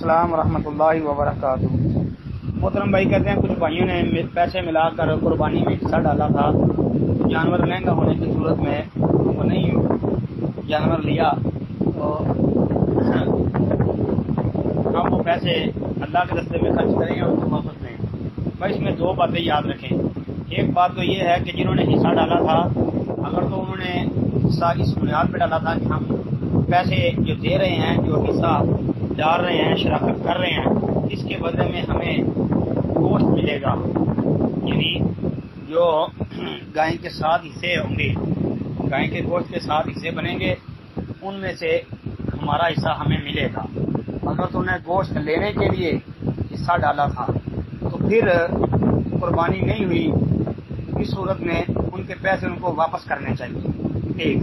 अस्सलाम रहमतुल्लाहि व बरकातुहू। मोहतरम भाई कहते हैं कुछ भाइयों ने पैसे मिलाकर कुर्बानी में हिस्सा डाला था। जानवर महंगा होने की सूरत में वो नहीं जानवर लिया तो हम वो पैसे अल्लाह के रास्ते में खर्च करेंगे और वापस लें। भाई इसमें दो बातें याद रखें। एक बात तो ये है कि जिन्होंने हिस्सा डाला था, अगर तो उन्होंने हिस्सा इस बुनियाद पर डाला था कि हम पैसे जो दे रहे हैं, जो हिस्सा डाल रहे हैं, शराकत कर रहे हैं, इसके बदले में हमें गोश्त मिलेगा, यानी जो गाय के 7 हिस्से होंगे, गाय के गोश्त के 7 हिस्से बनेंगे, उनमें से हमारा हिस्सा हमें मिलेगा। अगर तो उन्हें गोश्त लेने के लिए हिस्सा डाला था तो फिर कुर्बानी नहीं हुई, इस सूरत में उनके पैसे उनको वापस करने चाहिए। एक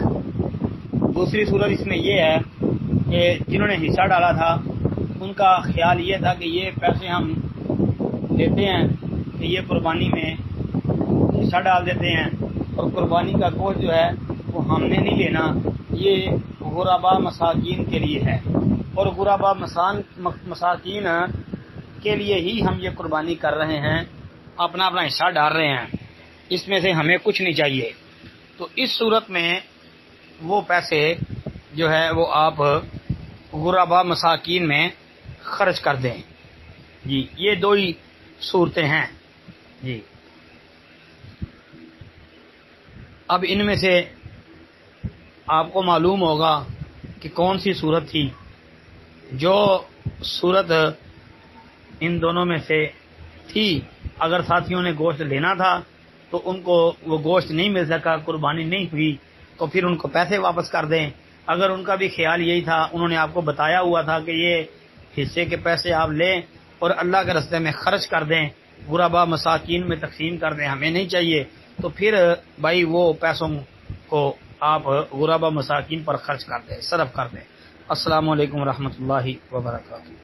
दूसरी सूरत इसमें यह है कि जिन्होंने हिस्सा डाला था उनका ख्याल ये था कि ये पैसे हम देते हैं कि ये कुर्बानी में हिस्सा डाल देते हैं और कुर्बानी का गोश्त जो है वो हमने नहीं लेना, ये गुराबा मसाकीन के लिए है और गुराबा मसाकीन के लिए ही हम ये कुर्बानी कर रहे हैं, अपना अपना हिस्सा डाल रहे हैं, इसमें से हमें कुछ नहीं चाहिए। तो इस सूरत में वो पैसे जो है वो आप गुराबा मसाकीन में खर्च कर दें जी। ये दो ही सूरतें हैं जी। अब इनमें से आपको मालूम होगा कि कौन सी सूरत थी। जो सूरत इन दोनों में से थी, अगर साथियों ने गोश्त लेना था तो उनको वो गोश्त नहीं मिल सका, कुर्बानी नहीं हुई, तो फिर उनको पैसे वापस कर दें। अगर उनका भी ख्याल यही था, उन्होंने आपको बताया हुआ था कि ये हिस्से के पैसे आप लें और अल्लाह के रास्ते में खर्च कर दें, गुराबा मसाकीन में तकसीम कर दें, हमें नहीं चाहिए, तो फिर भाई वो पैसों को आप गुराबा मसाकीन पर खर्च कर दें, सरफ कर दें। अस्सलामु अलैकुम रहमतुल्लाहि व बरकातुहू।